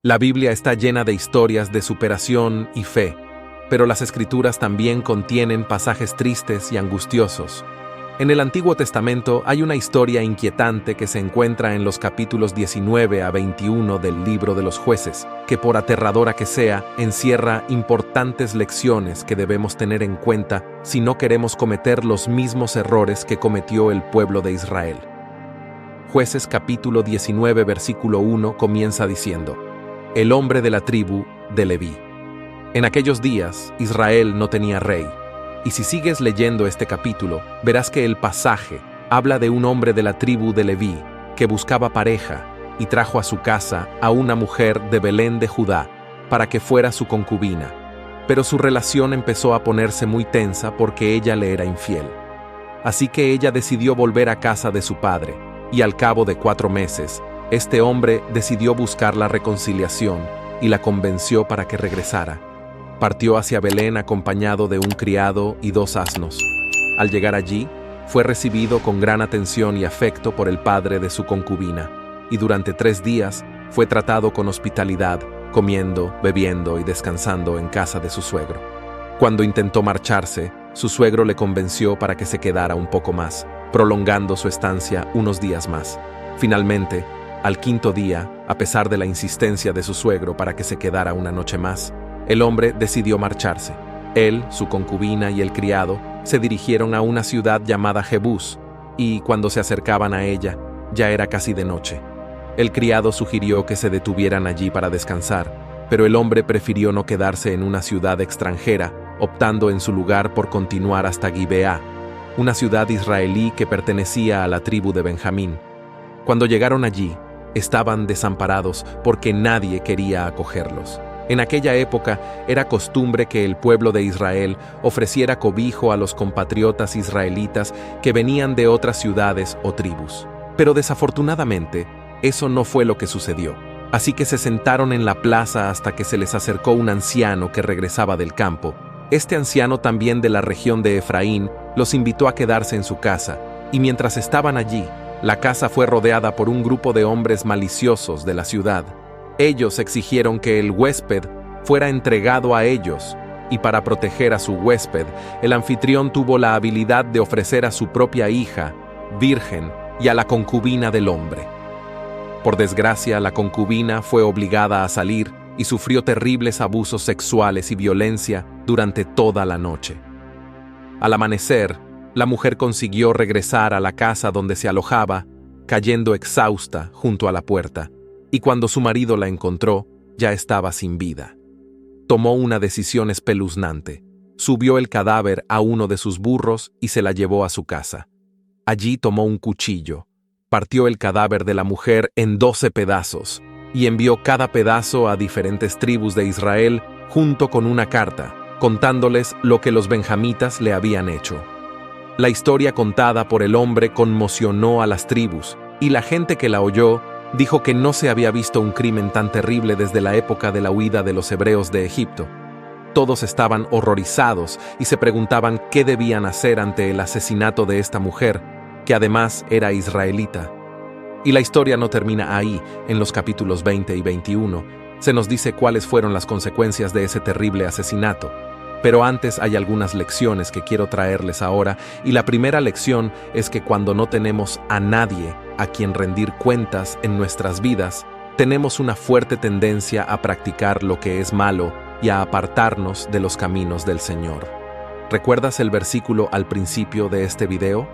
La Biblia está llena de historias de superación y fe, pero las Escrituras también contienen pasajes tristes y angustiosos. En el Antiguo Testamento hay una historia inquietante que se encuentra en los capítulos 19 a 21 del Libro de los Jueces, que por aterradora que sea, encierra importantes lecciones que debemos tener en cuenta si no queremos cometer los mismos errores que cometió el pueblo de Israel. Jueces capítulo 19 versículo 1 comienza diciendo: el hombre de la tribu de Leví. En aquellos días, Israel no tenía rey. Y si sigues leyendo este capítulo, verás que el pasaje habla de un hombre de la tribu de Leví que buscaba pareja y trajo a su casa a una mujer de Belén de Judá para que fuera su concubina. Pero su relación empezó a ponerse muy tensa porque ella le era infiel. Así que ella decidió volver a casa de su padre, y al cabo de 4 meses, este hombre decidió buscar la reconciliación y la convenció para que regresara. Partió hacia Belén acompañado de un criado y 2 asnos. Al llegar allí, fue recibido con gran atención y afecto por el padre de su concubina, y durante 3 días fue tratado con hospitalidad, comiendo, bebiendo y descansando en casa de su suegro. Cuando intentó marcharse, su suegro le convenció para que se quedara un poco más, prolongando su estancia unos días más. Finalmente, al 5.º día, a pesar de la insistencia de su suegro para que se quedara una noche más, el hombre decidió marcharse. Él, su concubina y el criado se dirigieron a una ciudad llamada Jebús, y cuando se acercaban a ella, ya era casi de noche. El criado sugirió que se detuvieran allí para descansar, pero el hombre prefirió no quedarse en una ciudad extranjera, optando en su lugar por continuar hasta Gibeá, una ciudad israelí que pertenecía a la tribu de Benjamín. Cuando llegaron allí, estaban desamparados porque nadie quería acogerlos. En aquella época era costumbre que el pueblo de Israel ofreciera cobijo a los compatriotas israelitas que venían de otras ciudades o tribus. Pero desafortunadamente, eso no fue lo que sucedió. Así que se sentaron en la plaza hasta que se les acercó un anciano que regresaba del campo. Este anciano, también de la región de Efraín, los invitó a quedarse en su casa, y mientras estaban allí, la casa fue rodeada por un grupo de hombres maliciosos de la ciudad. Ellos exigieron que el huésped fuera entregado a ellos, y para proteger a su huésped, el anfitrión tuvo la habilidad de ofrecer a su propia hija, virgen, y a la concubina del hombre. Por desgracia, la concubina fue obligada a salir y sufrió terribles abusos sexuales y violencia durante toda la noche. Al amanecer, la mujer consiguió regresar a la casa donde se alojaba, cayendo exhausta junto a la puerta, y cuando su marido la encontró, ya estaba sin vida. Tomó una decisión espeluznante. Subió el cadáver a uno de sus burros y se la llevó a su casa. Allí tomó un cuchillo, partió el cadáver de la mujer en 12 pedazos y envió cada pedazo a diferentes tribus de Israel junto con una carta, contándoles lo que los benjamitas le habían hecho. La historia contada por el hombre conmocionó a las tribus, y la gente que la oyó dijo que no se había visto un crimen tan terrible desde la época de la huida de los hebreos de Egipto. Todos estaban horrorizados y se preguntaban qué debían hacer ante el asesinato de esta mujer, que además era israelita. Y la historia no termina ahí. En los capítulos 20 y 21 se nos dice cuáles fueron las consecuencias de ese terrible asesinato. Pero antes hay algunas lecciones que quiero traerles ahora, y la primera lección es que cuando no tenemos a nadie a quien rendir cuentas en nuestras vidas, tenemos una fuerte tendencia a practicar lo que es malo y a apartarnos de los caminos del Señor. ¿Recuerdas el versículo al principio de este video?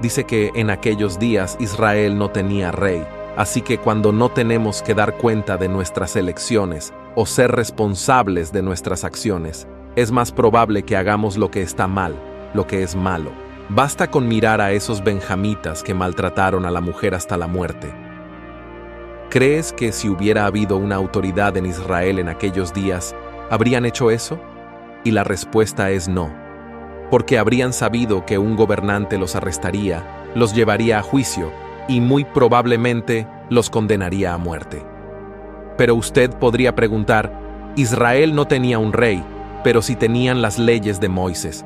Dice que en aquellos días Israel no tenía rey, así que cuando no tenemos que dar cuenta de nuestras elecciones o ser responsables de nuestras acciones, es más probable que hagamos lo que está mal, lo que es malo. Basta con mirar a esos benjamitas que maltrataron a la mujer hasta la muerte. ¿Crees que si hubiera habido una autoridad en Israel en aquellos días, habrían hecho eso? Y la respuesta es no, porque habrían sabido que un gobernante los arrestaría, los llevaría a juicio y muy probablemente los condenaría a muerte. Pero usted podría preguntar, Israel no tenía un rey, pero sí tenían las leyes de Moisés.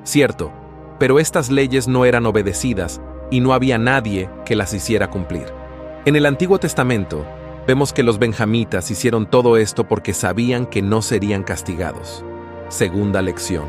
Cierto, pero estas leyes no eran obedecidas y no había nadie que las hiciera cumplir. En el Antiguo Testamento, Vemos que los benjamitas hicieron todo esto porque sabían que no serían castigados. Segunda lección.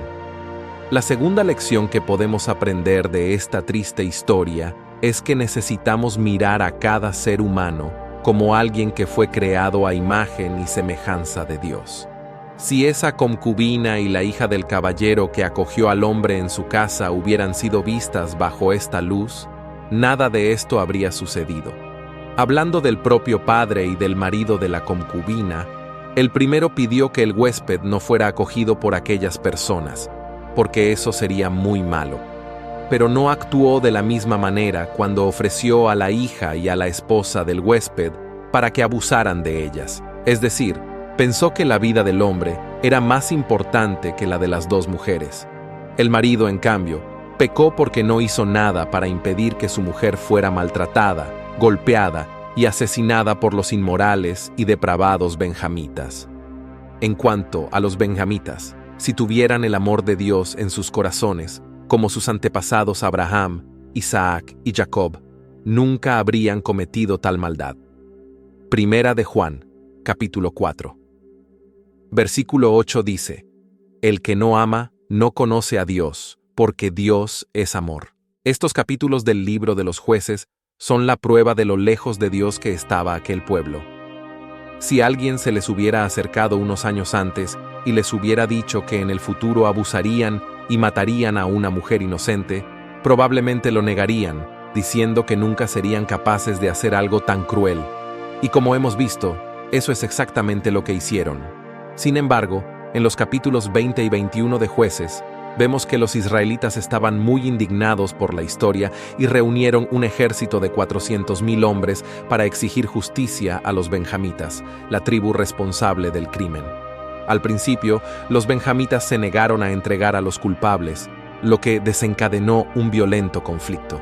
La segunda lección que podemos aprender de esta triste historia es que necesitamos mirar a cada ser humano como alguien que fue creado a imagen y semejanza de Dios. Si esa concubina y la hija del caballero que acogió al hombre en su casa hubieran sido vistas bajo esta luz, nada de esto habría sucedido. Hablando del propio padre y del marido de la concubina, el primero pidió que el huésped no fuera acogido por aquellas personas, porque eso sería muy malo. Pero no actuó de la misma manera cuando ofreció a la hija y a la esposa del huésped para que abusaran de ellas. Es decir, pensó que la vida del hombre era más importante que la de las dos mujeres. El marido, en cambio, pecó porque no hizo nada para impedir que su mujer fuera maltratada, golpeada y asesinada por los inmorales y depravados benjamitas. En cuanto a los benjamitas, si tuvieran el amor de Dios en sus corazones, como sus antepasados Abraham, Isaac y Jacob, nunca habrían cometido tal maldad. Primera de Juan, capítulo 4. Versículo 8 dice: El que no ama no conoce a Dios, porque Dios es amor. Estos capítulos del libro de los Jueces son la prueba de lo lejos de Dios que estaba aquel pueblo. Si alguien se les hubiera acercado unos años antes y les hubiera dicho que en el futuro abusarían y matarían a una mujer inocente, probablemente lo negarían, diciendo que nunca serían capaces de hacer algo tan cruel. Y como hemos visto, eso es exactamente lo que hicieron. Sin embargo, en los capítulos 20 y 21 de Jueces, vemos que los israelitas estaban muy indignados por la historia y reunieron un ejército de 400,000 hombres para exigir justicia a los benjamitas, la tribu responsable del crimen. Al principio, los benjamitas se negaron a entregar a los culpables, lo que desencadenó un violento conflicto.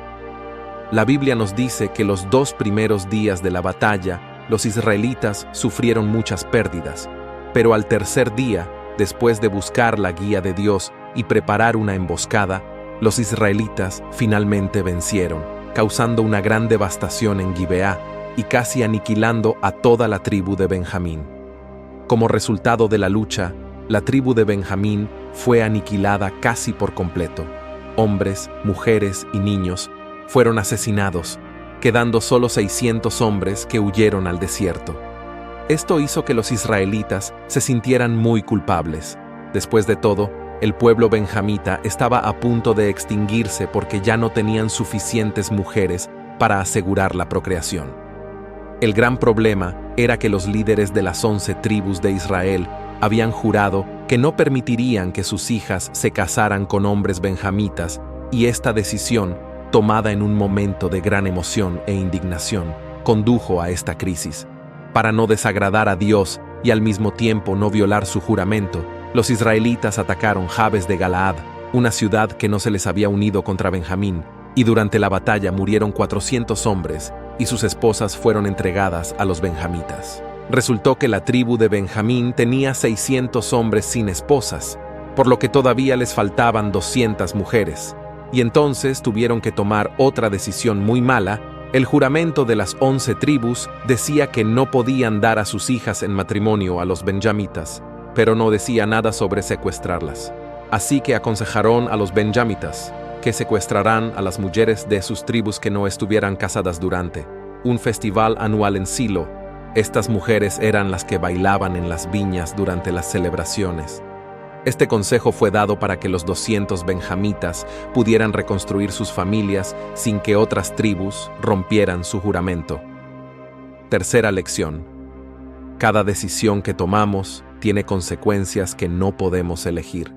La Biblia nos dice que los 2 primeros días de la batalla, los israelitas sufrieron muchas pérdidas, pero al tercer día, después de buscar la guía de Dios y preparar una emboscada, los israelitas finalmente vencieron, causando una gran devastación en Gibeá y casi aniquilando a toda la tribu de Benjamín. Como resultado de la lucha, la tribu de Benjamín fue aniquilada casi por completo. Hombres, mujeres y niños fueron asesinados, quedando solo 600 hombres que huyeron al desierto. Esto hizo que los israelitas se sintieran muy culpables. Después de todo, el pueblo benjamita estaba a punto de extinguirse porque ya no tenían suficientes mujeres para asegurar la procreación. El gran problema era que los líderes de las 11 tribus de Israel habían jurado que no permitirían que sus hijas se casaran con hombres benjamitas, y esta decisión, tomada en un momento de gran emoción e indignación, condujo a esta crisis. Para no desagradar a Dios y al mismo tiempo no violar su juramento, los israelitas atacaron Jabes de Galaad, una ciudad que no se les había unido contra Benjamín, y durante la batalla murieron 400 hombres y sus esposas fueron entregadas a los benjamitas. Resultó que la tribu de Benjamín tenía 600 hombres sin esposas, por lo que todavía les faltaban 200 mujeres, y entonces tuvieron que tomar otra decisión muy mala. El juramento de las 11 tribus decía que no podían dar a sus hijas en matrimonio a los benjamitas, pero no decía nada sobre secuestrarlas. Así que aconsejaron a los benjamitas que secuestrarán a las mujeres de sus tribus que no estuvieran casadas durante un festival anual en Silo. Estas mujeres eran las que bailaban en las viñas durante las celebraciones. Este consejo fue dado para que los 200 benjamitas pudieran reconstruir sus familias sin que otras tribus rompieran su juramento. Tercera lección. Cada decisión que tomamos tiene consecuencias que no podemos elegir.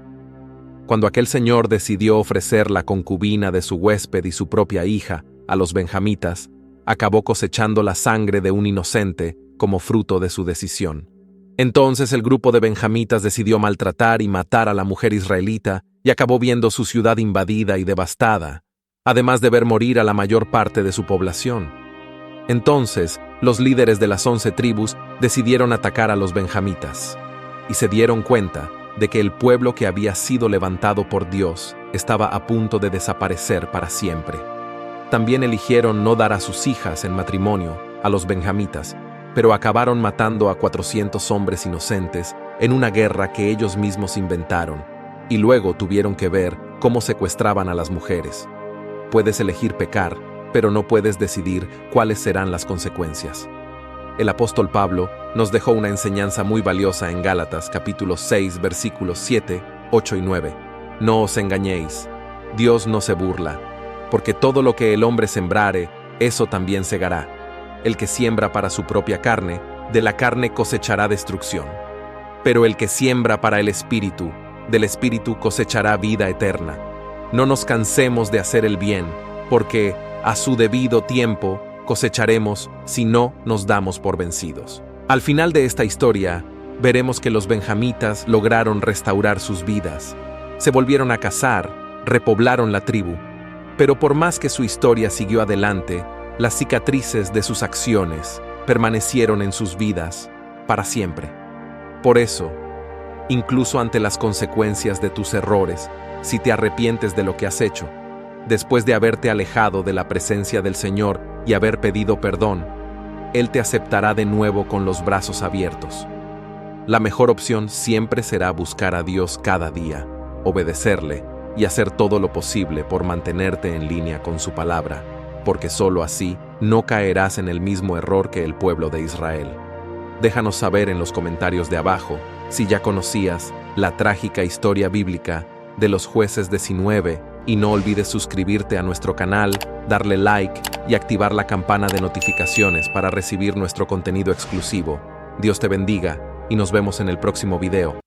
Cuando aquel señor decidió ofrecer la concubina de su huésped y su propia hija a los benjamitas, acabó cosechando la sangre de un inocente como fruto de su decisión. Entonces el grupo de benjamitas decidió maltratar y matar a la mujer israelita y acabó viendo su ciudad invadida y devastada, además de ver morir a la mayor parte de su población. Entonces, los líderes de las 11 tribus decidieron atacar a los benjamitas, y se dieron cuenta de que el pueblo que había sido levantado por Dios estaba a punto de desaparecer para siempre. También eligieron no dar a sus hijas en matrimonio a los benjamitas, pero acabaron matando a 400 hombres inocentes en una guerra que ellos mismos inventaron, y luego tuvieron que ver cómo secuestraban a las mujeres. Puedes elegir pecar, pero no puedes decidir cuáles serán las consecuencias. El apóstol Pablo nos dejó una enseñanza muy valiosa en Gálatas capítulo 6 versículos 7, 8 y 9. No os engañéis, Dios no se burla, porque todo lo que el hombre sembrare, eso también segará. El que siembra para su propia carne, de la carne cosechará destrucción. Pero el que siembra para el Espíritu, del Espíritu cosechará vida eterna. No nos cansemos de hacer el bien, porque a su debido tiempo cosecharemos si no nos damos por vencidos. Al final de esta historia, veremos que los benjamitas lograron restaurar sus vidas. Se volvieron a casar, repoblaron la tribu, pero por más que su historia siguió adelante, las cicatrices de sus acciones permanecieron en sus vidas para siempre. Por eso, incluso ante las consecuencias de tus errores, si te arrepientes de lo que has hecho, después de haberte alejado de la presencia del Señor y haber pedido perdón, Él te aceptará de nuevo con los brazos abiertos. La mejor opción siempre será buscar a Dios cada día, obedecerle y hacer todo lo posible por mantenerte en línea con su palabra, porque solo así no caerás en el mismo error que el pueblo de Israel. Déjanos saber en los comentarios de abajo si ya conocías la trágica historia bíblica de los jueces de Sinué, y no olvides suscribirte a nuestro canal, darle like y activar la campana de notificaciones para recibir nuestro contenido exclusivo. Dios te bendiga y nos vemos en el próximo video.